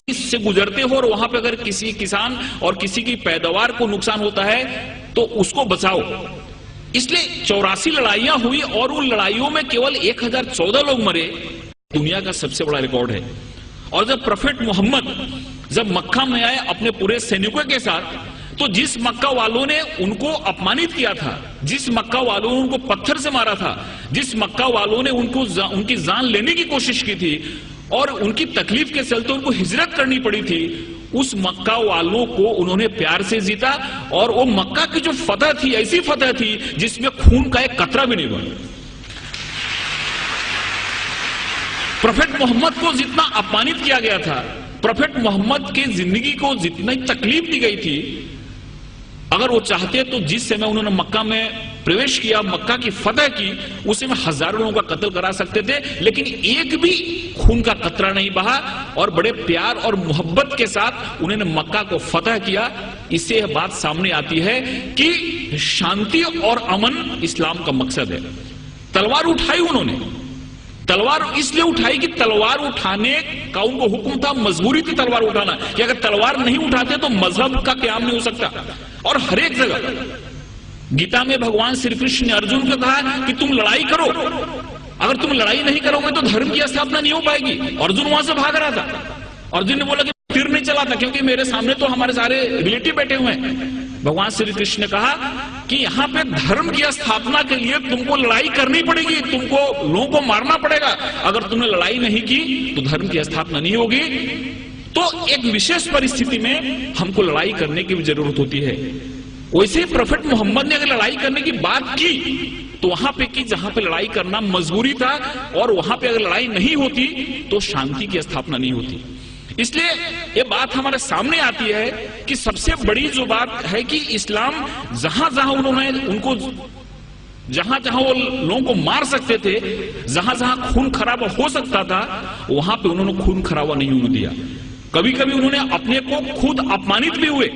سے گزرتے ہو اور وہاں پہ اگر کسی کسان اور کسی کی پیداوار کو نقصان ہوتا ہے تو اس کو بچاؤ. اس لیے 84 لڑائیاں ہوئی اور ان لڑائیوں میں کیول 1014 لوگ مرے. دنیا کا سب سے بڑا ریکارڈ ہے. اور جب پروفیٹ محمد جب مکہ میں آئے اپنے پورے سینکوں کے ساتھ، تو جس مکہ والوں نے ان کو اپمانت کیا تھا، جس مکہ والوں نے ان کو پتھر سے مارا تھا، جس مکہ والوں نے ان کی جان لینے کی کوشش کی تھی اور ان کی تکلیف کے چلتے ان کو ہجرت کرنی پڑی تھی، اس مکہ والوں کو انہوں نے پیار سے جیتا. اور وہ مکہ کی جو فتح تھی ایسی فتح تھی جس میں خون کا ایک قطرہ بھی نہیں بنا. پروفیٹ محمد کو جتنا اپمانت کیا گیا تھا، پروفیٹ محمد کی زندگی کو جتنی تکلیف دی گئی تھی، اگر وہ چاہتے تو جس سے میں انہوں نے مکہ میں پرویش کیا، مکہ کی فتح کی، اسے میں ہزاروں لوگوں کا قتل کرا سکتے تھے، لیکن ایک بھی خون کا قطرہ نہیں بہا اور بڑے پیار اور محبت کے ساتھ انہوں نے مکہ کو فتح کیا. اس سے یہ بات سامنے آتی ہے کہ شانتی اور امن اسلام کا مقصد ہے. تلوار اٹھائی انہوں نے، تلوار اس لیے اٹھائی کہ تلوار اٹھانے کا ان کو حکم تھا، مجبوری تھی تلوار اٹھانا، کہ اگر تلوار نہیں اٹھاتے تو مذہب کا قیام نہیں ہو سکتا. اور ہر ایک جگہ گیتا میں بھگوان شری کرشن نے ارجن کو کہا کہ تم لڑائی کرو، اگر تم لڑائی نہیں کرو گے تو دھرم کی استھاپنا نہیں ہو پائے گی. ارجن وہاں سے بھاگ رہا تھا. ارجن نے بولا کہ پھر نہیں چلا تھا کیونکہ میرے سامنے تو ہمارے سارے ریلیٹیو بیٹھے ہوئے ہیں. بھگوان شری کرشن نے کہا کہ یہاں پہ دھرم کی استھاپنا کے لیے تم کو لڑائی کرنی پڑے گی، تم کو لوگوں کو مارنا پڑے گا. اگر تم نے لڑائی نہیں کی تو دھرم کی استھاپنا نہیں ہوگی. تو ایک وشیش پرستھتی میں ہم کو لڑائی کرنے کی بھی ضرورت ہوتی ہے. ویسے ہی پروفیٹ محمد نے اگر لڑائی کرنے کی بات کی تو وہاں پہ کی جہاں پہ لڑائی کرنا مجبوری تھا، اور وہاں پہ اگر لڑائی نہیں ہوتی تو شانتی کی استھاپنا نہیں ہوتی. اس لیے یہ بات ہمارے سامنے آتی ہے کہ سب سے بڑی جو بات ہے کہ اسلام جہاں جہاں انہوں نے ان کو جہاں جہاں وہ لوگوں کو مار سکتے تھے، جہاں جہاں خون خرابہ ہو سکتا تھا، وہاں پہ انہوں نے خون خرابہ نہیں ہونے دیا. کبھی کبھی انہوں نے اپنے کو خود اپمانت بھی ہوئے.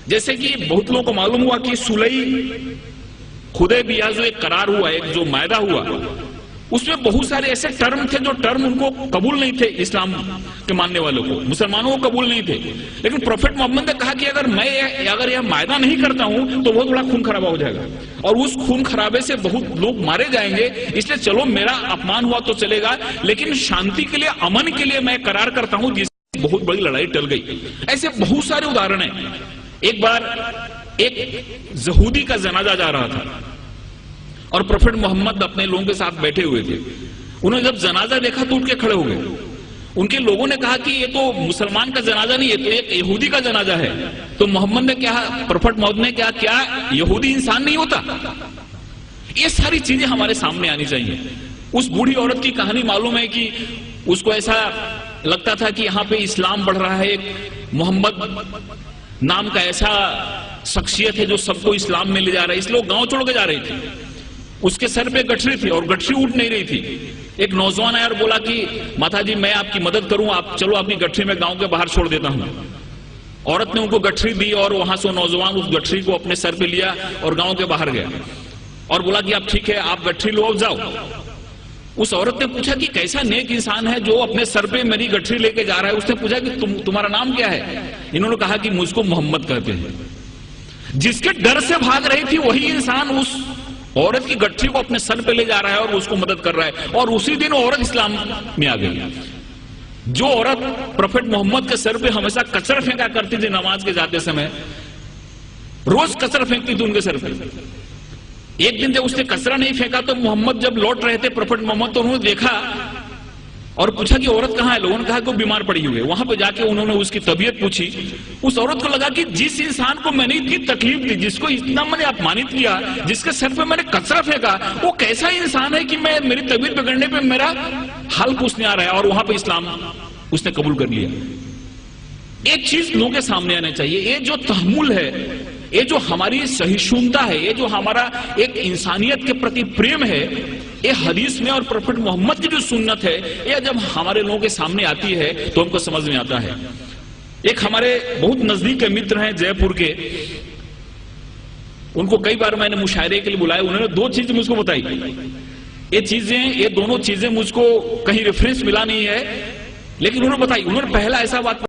جیسے کہ بہت لوگوں کو معلوم ہوا کہ صلح حدیبیہ جو ایک قرار ہوا، ایک جو معاہدہ ہوا، اس میں بہت سارے ایسے ٹرم تھے جو ٹرم ان کو قبول نہیں تھے، اسلام کے ماننے والوں کو، مسلمانوں کو قبول نہیں تھے. لیکن پروفیٹ محمد نے کہا کہ اگر یہ معاہدہ نہیں کرتا ہوں تو بہت بڑا خون خرابہ ہو جائے گا اور اس خون خرابے سے بہت لوگ مارے جائیں گے. اس لیے چلو میرا اپمان ہوا تو چلے گا، لیکن شانتی کے لیے، امن کے لیے میں قرار کرتا ہوں، جس سے بہت بڑی لڑائی ٹل گئی. ایسے بہت سارے ادھارن ہیں. ایک بار ایک یہودی کا جنازہ جا رہا تھا اور پروفیٹ محمد اپنے لوگوں کے ساتھ بیٹھے ہوئے تھے. انہوں نے جب جنازہ دیکھا تو اٹھ کے کھڑے ہو گئے. ان کے لوگوں نے کہا کہ یہ تو مسلمان کا جنازہ نہیں، یہ تو ایک یہودی کا جنازہ ہے. تو محمد نے کہا، پروفیٹ محمد نے کہا، کیا یہودی انسان نہیں ہوتا؟ یہ ساری چیزیں ہمارے سامنے آنی چاہیے. اس بوڑھی عورت کی کہانی معلوم ہے کہ اس کو ایسا لگتا تھا کہ یہاں پہ اسلام بڑھ رہا ہے. ایک محمد نام کا ایسا شخصیت ہے جو سب کو اسلام میں لے جا رہا ہے، اس لیے وہ گاؤں چھوڑ کے جا رہی تھی. اس کے سر پہ گٹھری تھی اور گٹھری اٹھ نہیں رہی تھی. ایک نوجوان آیا اور بولا کہ ماتا جی میں آپ کی مدد کروں، آپ چلو اپنی گٹھری میں گاؤں کے باہر چھوڑ دیتا ہوں. عورت نے ان کو گٹھری دی اور وہاں سے نوجوان اس گٹھری کو اپنے سر پہ لیا اور گاؤں کے باہر گیا اور بولا کہ آپ ٹھیک ہے، آپ گٹھری لو، اب جاؤ. اس عورت نے پوچھا کہ کیسا نیک انسان ہے جو اپنے سر پہ میری گٹھری لے کے جا رہا ہے. اس نے پوچھا کہ تمہارا نام کیا ہے؟ انہوں نے کہا کہ مجھ کو محمد کہتے ہیں. جس کے ڈر سے بھاگ رہی تھی وہی انسان اس عورت کی گٹھری کو اپنے سر پہ لے جا رہا ہے اور اس کو مدد کر رہا ہے. اور اسی دن عورت اسلام میں آ گئی. جو عورت پروفیٹ محمد کے سر پہ ہمیشہ کچرا پھینکا کرتی تھی نماز کے جاتے سمے، روز کچرا پھینکتی تھی ان کے سر پہ. ایک دن جب اس نے کچرا نہیں پھینکا تو محمد جب لوٹ رہے تھے پروفیٹ محمد، تو انہوں نے دیکھا اور پوچھا کہ عورت کہاں ہے؟ لوگوں نے کہا کہ وہ بیمار پڑی ہوئی ہے. وہاں پہ جا کے انہوں نے اس کی طبیعت پوچھی. اس عورت کو لگا کہ جس انسان کو میں نے اتنی تکلیف دی، جس کو اتنا میں نے اپمانت کیا، جس کے سر پہ میں نے کچرا پھینکا، وہ کیسا انسان ہے کہ میری طبیعت بگڑنے پہ میرا حل پوچھنے آ رہا ہے. اور وہاں پہ اسلام اس نے قبول کر لیا. ایک چیز لوگوں کے سامنے آنا چاہیے، یہ جو تحمل ہے، یہ جو ہماری سہیشونتا ہے، یہ جو ہمارا ایک انسانیت کے پرتی پریم ہے، یہ حدیث میں اور پروفیٹ محمد کی جو سنت ہے، یہ جب ہمارے لوگوں کے سامنے آتی ہے تو ہم کو سمجھ میں آتا ہے. ایک ہمارے بہت نزدیک کے متر ہیں جے پور کے، ان کو کئی بار میں نے مشاعرے کے لیے بلایا. انہوں نے دو چیزیں مجھ کو بتائی. یہ دونوں چیزیں مجھ کو کہیں ریفرنس ملا نہیں ہے، لیکن انہوں نے بتائی. انہوں نے پہلا ایسا بات